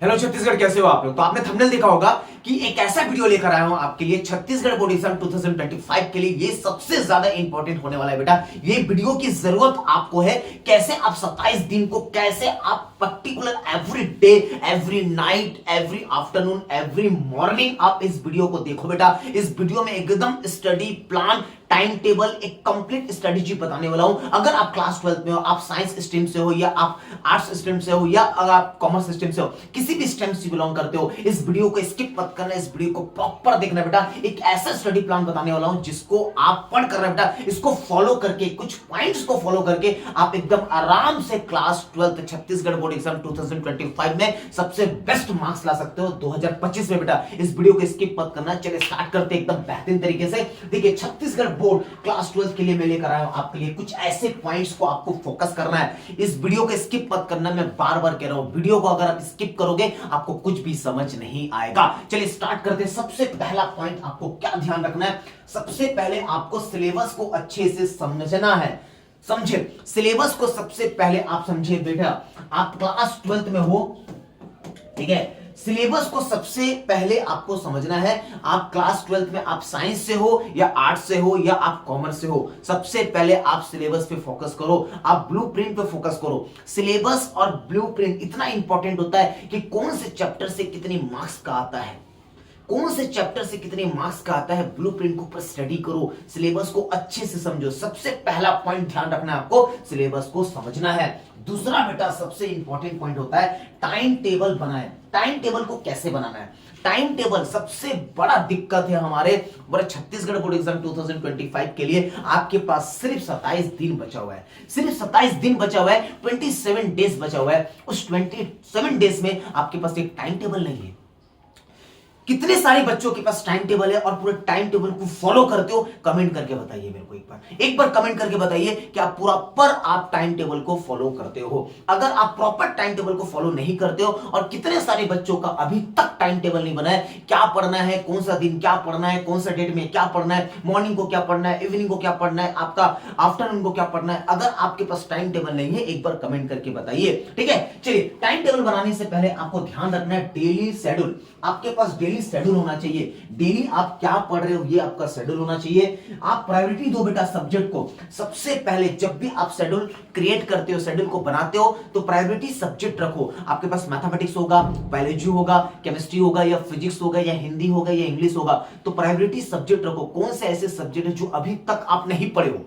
Hello Chhattisgarh, कैसे हो आप लोग। तो आपने थंबनेल देखा होगा कि एक ऐसा वीडियो लेकर आया हूं आपके लिए छत्तीसगढ़ बोर्ड एग्जाम 2025 के लिए। ये सबसे ज्यादा इंपॉर्टेंट होने वाला है बेटा। ये वीडियो की जरूरत आपको है। कैसे आप 27 दिन को, कैसे आप particular every day, every night, every afternoon, every morning आप इस वीडियो को देखो बेटा। इस वीडियो में एकदम स्टडी प्लान, टाइम टेबल, एक कंप्लीट स्ट्रेटेजी बताने वाला हूं। अगर आप क्लास 12 में हो, आप साइंस स्ट्रीम से हो, या आप आर्ट्स स्ट्रीम से हो, या अगर आप कॉमर्स स्ट्रीम से हो, किसी भी स्ट्रीम से बिलोंग करते हो, इस वीडियो को स्किप मत करना। इस वीडियो को प्रॉपर देखना बेटा। एक ऐसा स्टडी प्लान बताने वाला हूं जिसको आप पढ़ कर बेटा, इसको फॉलो करके, कुछ पॉइंट्स को फॉलो करके आप एकदम आराम से क्लास 12 छत्तीसगढ़ बोर्ड एग्जाम 2025 में सबसे बेस्ट मार्क्स ला सकते हो 2025 में बेटा। इस वीडियो को स्किप मत करना। चलिए स्टार्ट करते हैं एकदम बेहतरीन तरीके से। देखिए, छत्तीसगढ़ बोर्ड क्लास 12 के लिए मैं लेकर आया हूं आपके लिए कुछ ऐसे पॉइंट्स को आपको फोकस करना है। इस वीडियो को स्किप मत करना। मैं बार बार कह रहा हूं, वीडियो को अगर आप स्किप करोगे आपको कुछ भी समझ नहीं आएगा। चलिए स्टार्ट करते हैं। सबसे पहला पॉइंट आपको क्या ध्यान रखना है, सबसे पहले आपको सिलेबस को अच्छे से समझना है। समझे, सिलेबस को सबसे पहले आप समझे बेटा। आप क्लास 12 में हो, ठीक है। सिलेबस को सबसे पहले आपको समझना है। आप क्लास 12 में, आप साइंस से हो या आर्ट्स से हो या आप कॉमर्स से हो, सबसे पहले आप सिलेबस पे फोकस करो। आप ब्लूप्रिंट पे फोकस करो। सिलेबस और ब्लूप्रिंट इतना इंपॉर्टेंट होता है कि कौन से चैप्टर से कितनी मार्क्स का आता है, कौन से चैप्टर से कितने मार्क्स का आता है, ब्लूप्रिंट को ऊपर स्टडी करो। सिलेबस को अच्छे से समझो। सबसे पहला पॉइंट ध्यान रखना है आपको, सिलेबस को समझना है। दूसरा बेटा, सबसे इंपॉर्टेंट पॉइंट होता है टाइम टेबल बनाए। टाइम टेबल को कैसे बनाना है, टाइम टेबल सबसे बड़ा दिक्कत है हमारे बड़े छत्तीसगढ़ बोर्ड एग्जाम 2025 के लिए। आपके पास सिर्फ 27 दिन बचा हुआ है, सिर्फ 27 दिन बचा हुआ है, 27 डेज बचा हुआ है। उस 27 डेज में आपके पास एक टाइम टेबल नहीं है। कितने सारे बच्चों के पास टाइम टेबल है और पूरे टाइम टेबल को फॉलो करते हो, कमेंट करके बताइए मेरे को। एक बार कमेंट करके बताइए कि आप प्रॉपर आप टाइम टेबल को फॉलो करते हो। अगर आप प्रॉपर टाइम टेबल को फॉलो नहीं करते हो, और कितने सारे बच्चों का अभी तक टाइम टेबल नहीं बना है, क्या पढ़ना है, कौन सा दिन क्या पढ़ना है, कौन सा डेट में क्या पढ़ना है, मॉर्निंग को क्या पढ़ना है, इवनिंग को क्या पढ़ना है, आपका आफ्टरनून को क्या पढ़ना है। अगर आपके पास टाइम टेबल नहीं है, एक बार कमेंट करके बताइए, ठीक है। चलिए, टाइम टेबल बनाने से पहले आपको ध्यान रखना है डेली शेड्यूल। आपके पास डेली शेड्यूल होना चाहिए। डेली आप क्या पढ़ रहे हो, ये आपका शेड्यूल होना चाहिए। आप प्रायोरिटी दो बेटा सब्जेक्ट को। सबसे पहले जब भी आप शेड्यूल क्रिएट करते हो, शेड्यूल को बनाते हो, तो प्रायोरिटी सब्जेक्ट रखो। आपके पास मैथमेटिक्स होगा, बायोलॉजी होगा, केमिस्ट्री होगा, या फिजिक्स होगा, या हिंदी होगा, या इंग्लिश होगा, तो प्रायोरिटी सब्जेक्ट रखो। कौन से ऐसे सब्जेक्ट है जो अभी तक आप नहीं पढ़े हो,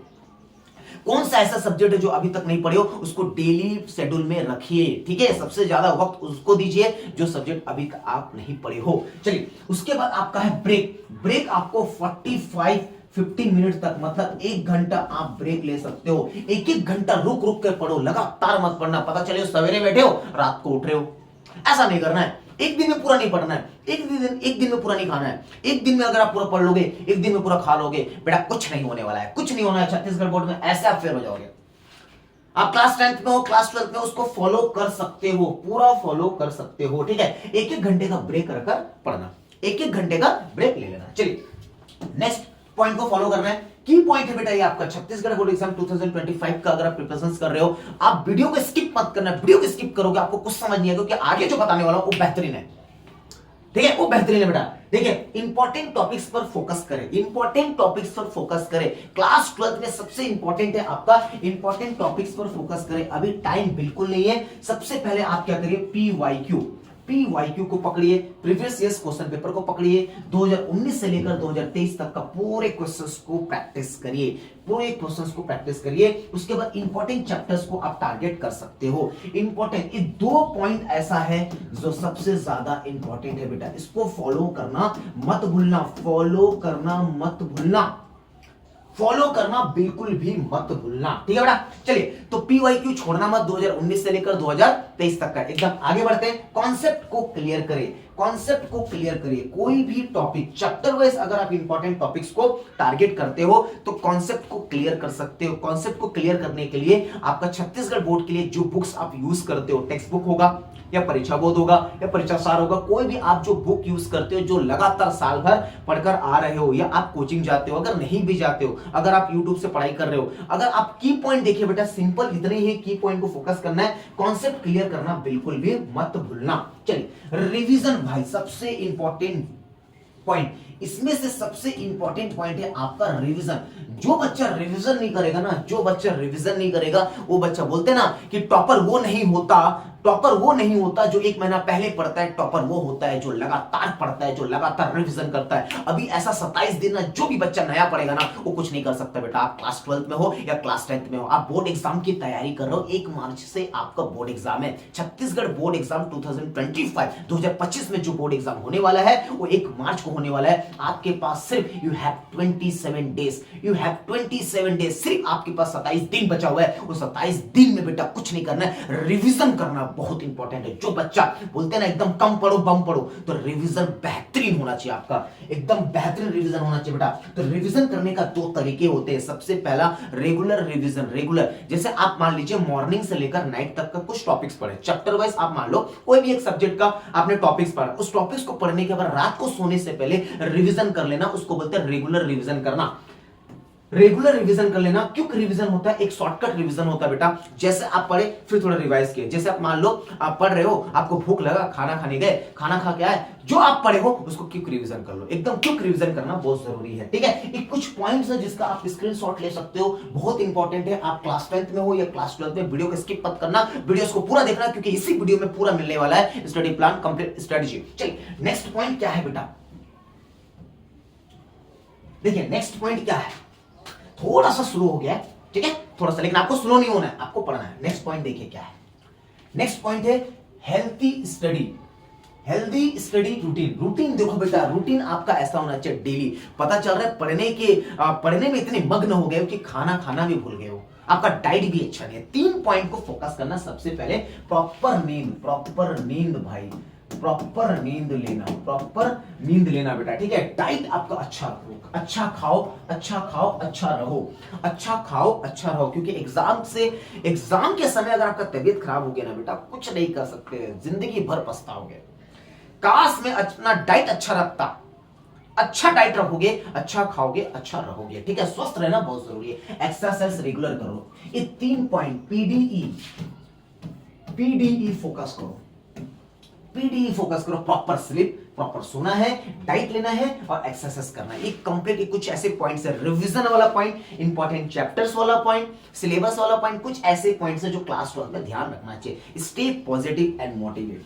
कौन सा ऐसा सब्जेक्ट है जो अभी तक नहीं पढ़े हो, उसको डेली शेड्यूल में रखिए, ठीक है। सबसे ज्यादा वक्त उसको दीजिए जो सब्जेक्ट अभी तक आप नहीं पढ़े हो। चलिए, उसके बाद आपका है ब्रेक। ब्रेक आपको 45-50 मिनट तक, मतलब 1 घंटा आप ब्रेक ले सकते हो। एक एक घंटा रुक रुक कर पढ़ो, लगातार मत पढ़ना। पता चले सवेरे बैठे हो, रात को उठ रहे हो, ऐसा नहीं करना है। एक दिन में पूरा नहीं पढ़ना है, एक दिन में पूरा नहीं खाना है। एक दिन में अगर आप पूरा पढ़ लोगे, एक दिन में पूरा खा लोगे, बेटा कुछ नहीं होने वाला है, कुछ नहीं होना है। छत्तीसगढ़ बोर्ड में ऐसे आप फेल हो जाओगे। आप क्लास 10th में हो, क्लास 12th में, उसको फॉलो कर सकते हो, पूरा फॉलो कर सकते हो, ठीक है। एक एक घंटे का ब्रेक रखकर पढ़ना, एक एक घंटे का ब्रेक ले लेना। चलिए, नेक्स्ट पॉइंट को फॉलो करना है। की पॉइंट है बेटा ये आपका छत्तीसगढ़ बोर्ड एग्जाम 2025 का। अगर आप प्रिपरेशन कर रहे हो, आप वीडियो को स्किप मत करना। वीडियो को स्किप करोगे आपको कुछ समझ नहीं आएगा, क्योंकि आगे जो बताने वाला हूं वो बेहतरीन है, ठीक है, वो बेहतरीन है बेटा। देखिए, इंपॉर्टेंट टॉपिक्स पर फोकस करें, इंपॉर्टेंट टॉपिक्स पर फोकस करें। क्लास 12 में सबसे इंपॉर्टेंट है आपका इंपॉर्टेंट टॉपिक्स पर फोकस करें। अभी टाइम बिल्कुल नहीं है। सबसे पहले आप क्या करिए, पीवाईक्यू को पकड़िए, प्रीवियस ईयर्स क्वेश्चन पेपर को पकड़िए। 2019 से लेकर 2023 तक का पूरे क्वेश्चंस को प्रैक्टिस करिए, पूरे क्वेश्चंस को प्रैक्टिस करिए। उसके बाद इंपॉर्टेंट चैप्टर्स को आप टारगेट कर सकते हो। इंपॉर्टेंट ये 2 पॉइंट ऐसा है जो सबसे ज्यादा इंपॉर्टेंट है बेटा, इसको फॉलो करना मत भूलना, फॉलो करना मत भूलना, फॉलो करना बिल्कुल भी मत भूलना, ठीक है बेटा। चलिए, तो पीवाईक्यू छोड़ना मत, 2019 से लेकर 2023 तक का। एकदम आगे बढ़ते हैं। कॉन्सेप्ट को क्लियर करें, कॉन्सेप्ट को क्लियर करिए। कोई भी टॉपिक चैप्टर वाइज अगर आप इंपॉर्टेंट टॉपिक्स को टारगेट करते हो तो कॉन्सेप्ट को क्लियर कर सकते हो। कॉन्सेप्ट को क्लियर करने के लिए आपका छत्तीसगढ़ बोर्ड के लिए जो बुक्स आप यूज करते हो, टेक्स्ट बुक होगा, या परीक्षा बोध होगा या परीक्षा सार होगा, कोई भी आप जो बुक यूज करते हो, जो लगातार साल भर पढ़कर आ रहे हो, या आप कोचिंग जाते हो, अगर नहीं भी जाते हो, अगर आप यूट्यूब से पढ़ाई कर रहे हो, अगर आप की पॉइंट देखिए बेटा, सिंपल इतने ही की पॉइंट को फोकस करना है, कॉन्सेप्ट क्लियर करना बिल्कुल भी मत भूलना। चलिए रिवीजन भाई सबसे इंपॉर्टेंट पॉइंट, इसमें से सबसे इंपॉर्टेंट पॉइंट है आपका रिवीजन। जो बच्चा रिवीजन नहीं करेगा ना, जो बच्चा रिवीजन नहीं करेगा, वो बच्चा बोलते ना कि टॉपर वो नहीं होता, टॉपर वो नहीं होता जो एक महीना पहले पढ़ता है, टॉपर वो होता है जो लगातार पढ़ता है, जो लगातार रिवीजन करता है। अभी ऐसा 27 दिन ना जो भी बच्चा नया पढ़ेगा ना वो कुछ नहीं कर सकता बेटा। आप क्लास 12 में हो या क्लास 10 में हो, आप बोर्ड एग्जाम की तैयारी कर रहे हो, 1 मार्च से आपका बोर्ड एग्जाम है, छत्तीसगढ़ बोर्ड एग्जाम 2025 में जो बोर्ड एग्जाम होने वाला है वो 1 मार्च को होने वाला है। आपके पास सिर्फ you have 27 days, you have 27 days, सिर्फ आपके पास 27 दिन बचा हुआ है। उस 27 दिन में बेटा कुछ नहीं करना है, रिवीजन करना बहुत इंपॉर्टेंट है। जो बच्चा बोलते हैं ना एकदम कम पढ़ो बम पढ़ो, तो रिवीजन बेहतरीन होना चाहिए आपका, एकदम बेहतरीन रिवीजन होना चाहिए बेटा। तो रिवीजन करने का 2 तरीके होते हैं। सबसे पहला रेगुलर रिवीजन, रेगुलर जैसे आप मान लीजिए मॉर्निंग से लेकर नाइट तक का कुछ टॉपिक्स पढ़े, चैप्टर वाइज आप मान लो कोई भी एक सब्जेक्ट का आपने टॉपिक्स पढ़ा, उस टॉपिक्स को पढ़ने के बाद रात को सोने से पहले रिवीजन कर लेना, उसको बोलते हैं रेगुलर रिवीजन करना। रेगुलर रिवीजन कर लेना। क्विक रिवीजन होता है, एक शॉर्टकट रिवीजन होता है बेटा। जैसे आप पढ़े फिर थोड़ा रिवाइज किए, जैसे आप मान लो आप पढ़ रहे हो, आपको भूख लगा, खाना खाने गए, खाना खा के आए, जो आप पढ़े हो उसको क्विक रिवीजन कर लो। एकदम क्विक रिवीजन करना बहुत जरूरी है, ठीक है। ये कुछ पॉइंट्स है जिसका आप स्क्रीनशॉट ले सकते हो, बहुत इंपॉर्टेंट है। आप क्लास 10th में हो या क्लास 12th में, वीडियो को स्किप मत करना, वीडियोस को पूरा देखना, क्योंकि इसी वीडियो में पूरा मिलने वाला है स्टडी प्लान, कंप्लीट स्ट्रेटजी। चलिए नेक्स्ट पॉइंट क्या है बेटा, देखिए नेक्स्ट पॉइंट क्या है, थोड़ा सा स्लो हो गया है, ठीक है, थोड़ा सा, लेकिन आपको स्लो नहीं होना है, आपको पढ़ना है। नेक्स्ट पॉइंट देखिए क्या है, नेक्स्ट पॉइंट है healthy study, healthy study routine. Routine देखो बेटा, रूटीन आपका ऐसा होना चाहिए डेली। पता चल रहा है पढ़ने में इतने मग्न हो गए हो कि खाना खाना भी भूल गए हो, आपका डाइट भी अच्छा नहीं है। 3 पॉइंट को फोकस करना। सबसे पहले प्रॉपर नींद, प्रॉपर नींद भाई, प्रॉपर नींद लेना, प्रॉपर नींद लेना बेटा, ठीक है। डाइट आपका अच्छा रखो, अच्छा खाओ, अच्छा खाओ, अच्छा रहो, अच्छा खाओ, अच्छा रहो, क्योंकि एग्जाम के समय अगर आपका तबीयत खराब हो गया ना बेटा, कुछ नहीं कर सकते, जिंदगी भर पछताओगे। काश में अपना डाइट अच्छा रखता, अच्छा डाइट रखोगे, अच्छा खाओगे, अच्छा रहोगे, ठीक है। स्वस्थ रहना बहुत जरूरी है, एक्सरसाइज रेगुलर करो। ये 3 पॉइंट पीडीई फोकस करो, पीडीई फोकस करो। प्रॉपर स्लीप, प्रॉपर सोना है, डाइट लेना है और एक्सरसाइज करना है। ये कंप्लीट कुछ ऐसे पॉइंट्स है, रिवीजन वाला पॉइंट, इंपॉर्टेंट चैप्टर्स वाला पॉइंट, सिलेबस वाला पॉइंट, कुछ ऐसे पॉइंट्स है जो क्लास 12 में ध्यान रखना चाहिए। Stay positive and motivate.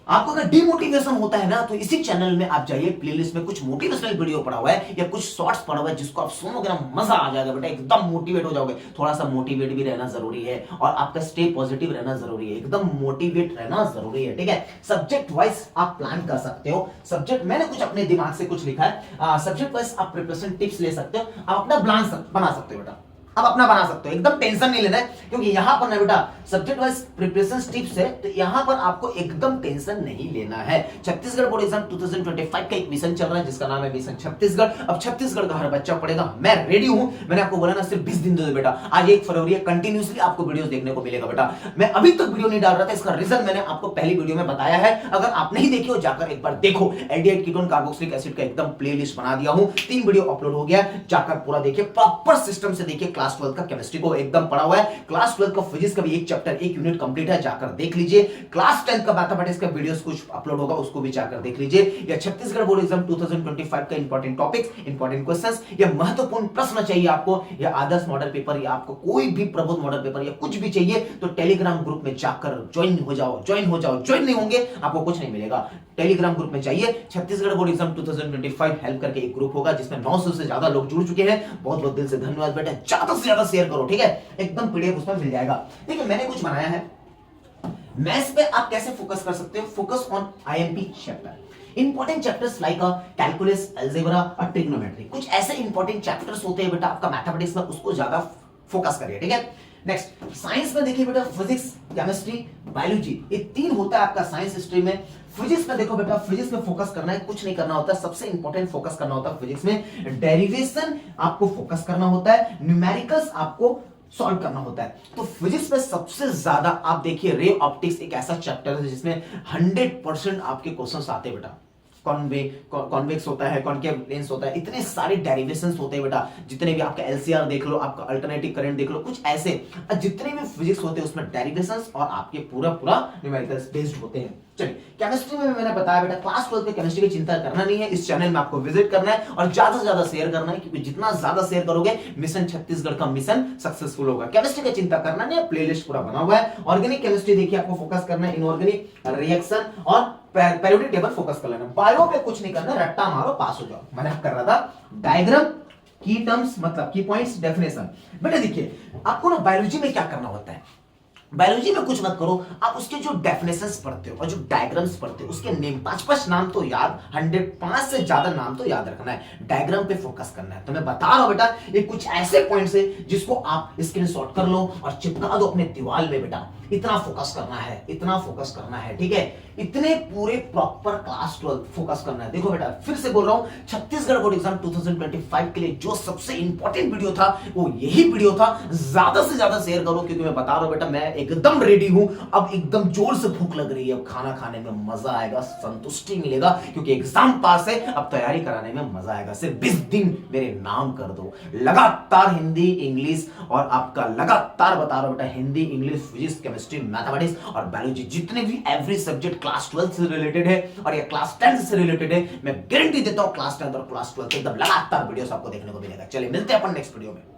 आपको अगर डिमोटिवेशन होता है ना, तो इसी चैनल में आप जाइए, प्लेलिस्ट में कुछ मोटिवेशनल वीडियो पड़ा हुआ है या कुछ शॉर्ट्स पड़ा हुआ है, जिसको आप सुनोगे ना मजा आ जाएगा बेटा, एकदम मोटिवेट हो जाओगे। थोड़ा सा मोटिवेट भी रहना जरूरी है और आपका स्टे पॉजिटिव रहना जरूरी है, एकदम मोटिवेट रहना जरूरी है, ठीक है। सब्जेक्ट वाइज आप प्लान कर सकते हो, सब्जेक्ट मैंने कुछ अपने दिमाग से कुछ लिखा है, सब्जेक्ट वाइज आप प्रिपरेशन टिप्स ले सकते हो, आप अपना प्लान बना सकते हो बेटा, आप अपना बना सकते हो, एकदम टेंशन नहीं लेना है, क्योंकि यहां पर ना बेटा सब्जेक्ट वाइज प्रिपरेशन टिप्स है, तो यहां पर आपको एकदम टेंशन नहीं लेना है। छत्तीसगढ़ बोर्ड एग्जाम 2025 का एक मिशन चल रहा है जिसका नाम है मिशन छत्तीसगढ़। अब छत्तीसगढ़ का हर बच्चा पढ़ेगा, मैं रेडी हूं। मैंने आपको बोला ना सिर्फ 20 दिन दे दो बेटा, आज 1 फरवरी है, कंटिन्यूसली आपको वीडियोस देखने को मिलेगा बेटा। मैं अभी तक वीडियो नहीं डाल रहा था, इसका रीजन मैंने आपको पहली वीडियो में बताया है, अगर आप नहीं देखे हो जाकर एक बार देखो। एल्डिहाइड कीटोन कार्बोक्सिलिक एसिड का एकदम प्लेलिस्ट बना दिया हूं, 3 वीडियो अपलोड हो गया, जाकर पूरा देखिए, प्रॉपर सिस्टम से देखिए। क्लास 12 का केमिस्ट्री को एकदम पढ़ा हुआ है, क्लास 12 का फिजिक्स का भी एक चैप्टर, एक यूनिट कंप्लीट है, जाकर देख लीजिए। क्लास 10 का मैथमेटिक्स का वीडियोस कुछ अपलोड होगा, उसको भी जाकर देख लीजिए। या छत्तीसगढ़ बोर्ड एग्जाम 2025 का इंपॉर्टेंट टॉपिक्स, इंपॉर्टेंट क्वेश्चंस, या महत्वपूर्ण प्रश्न चाहिए आपको, या आदर्श मॉडल पेपर, या आपको कोई भी प्रबोध मॉडल पेपर या कुछ भी चाहिए, तो टेलीग्राम ग्रुप में जाकर ज्वाइन हो जाओ, ज्वाइन हो जाओ। ज्वाइन नहीं होंगे आपको कुछ नहीं मिलेगा, टेलीग्राम ग्रुप में चाहिए। छत्तीसगढ़ बोर्ड एग्जाम 2025 हेल्प करके एक ग्रुप होगा जिसमें 900 से ज्यादा लोग जुड़ चुके हैं, बहुत बहुत दिल से धन्यवाद बेटा, ज्यादा से ज्यादा शेयर करो, ठीक है। एकदम पीडीएफ उसमें मिल जाएगा। देखिए मैंने कुछ बनाया है, मैथ्स पे आप कैसे फोकस कर सकते हो, focus on IMP chapter, important chapters like calculus, algebra और ट्रिग्नोमेट्री। कुछ ऐसे इंपॉर्टेंट चैप्टर्स होते हैं बेटा आपका मैथमेटिक्स में, उसको ज्यादा फोकस करिए, ठीक है। नेक्स्ट साइंस में देखिए बेटा, फिजिक्स, केमिस्ट्री, बायोलॉजी, ये 3 होता है आपका साइंस स्ट्रीम में। फिजिक्स में देखो बेटा, फिजिक्स में फोकस करना है, कुछ नहीं करना होता, सबसे इंपॉर्टेंट फोकस करना होता है फिजिक्स में डेरिवेशन, आपको फोकस करना होता है, न्यूमेरिकल्स आपको सॉल्व करना होता है। तो फिजिक्स में सबसे ज्यादा आप देखिए रे ऑप्टिक्स एक ऐसा चैप्टर है जिसमें 100% आपके क्वेश्चंस आते हैं बेटा। कॉन्वेक्स होता है, कॉन्केव लेंस होता है, इतने सारे डेरिवेशंस होते हैं बेटा। जितने भी आपका एलसीआर देख लो, आपका अल्टरनेटिव करंट देख लो, कुछ ऐसे जितने भी फिजिक्स होते हैं उसमें डेरिवेशंस और आपके पूरा पूरा न्यूमेरिकल्स बेस्ड होते हैं। चलिए केमिस्ट्री में मैंने बताया बेटा क्लास 12 में केमिस्ट्री की चिंता करना नहीं है, इस चैनल में आपको विजिट करना है और ज्यादा से ज्यादा शेयर करना है, क्योंकि जितना ज्यादा शेयर करोगे मिशन छत्तीसगढ़ का मिशन सक्सेसफुल होगा। केमिस्ट्री की चिंता करना नहीं है, प्लेलिस्ट पूरा बना हुआ है। ऑर्गेनिक केमिस्ट्री देखिए आपको फोकस करना है, इनऑर्गेनिक रिएक्शन और पेरियोडिक टेबल फोकस कर लेना। बायो पे कुछ नहीं करना, रट्टा मारो पास हो जाओ। मैंने कर रहा था डायग्राम, की टर्म्स मतलब की पॉइंट्स, डेफिनेशन। बेटा देखिए आपको ना बायोलॉजी में क्या करना होता है, बायोलॉजी में कुछ मत करो, आप उसके जो डेफिनेशंस पढ़ते हो और जो डायग्राम्स पढ़ते हो उसके नेम 5-5 नाम तो याद, 105 से ज्यादा नाम तो याद रखना है, डायग्राम पे फोकस करना है। तो मैं बता रहा हूं बेटा ये कुछ ऐसे पॉइंट्स है जिसको आप स्क्रीनशॉट कर लो और चिपका दो अपने दीवार में बेटा। इतना फोकस करना है, इतना फोकस करना है, ठीक है। इतने पूरे प्रॉपर क्लास 12 फोकस करना है। देखो बेटा फिर से बोल रहा हूं, छत्तीसगढ़ बोर्ड एग्जाम 2025 के लिए जो सबसे इंपॉर्टेंट वीडियो था वो यही वीडियो था। ज्यादा से ज्यादा शेयर करो, क्योंकि मैं बता रहा हूं बेटा मैं एकदम रेडी हूं। अब एकदम जोर से भूख लग रही है, अब खाना खाने में मजा आएगा, संतुष्टि मिलेगा, क्योंकि एग्जाम पास है, अब तैयारी कराने में मजा आएगा। सिर्फ 20 दिन मेरे नाम कर दो, लगातार हिंदी इंग्लिश और आपका लगातार बता रहा हूं बेटा Hindi English physics chemistry mathematics और बायोलॉजी, जितने भी एवरी सब्जेक्ट क्लास 12 से रिलेटेड है और ये क्लास 10 से रिलेटेड है, मैं गारंटी देता हूं क्लास 10 और क्लास 12 एकदम लगातार वीडियोस आपको देखने को मिलेगा। चलिए मिलते हैं अपन नेक्स्ट वीडियो में।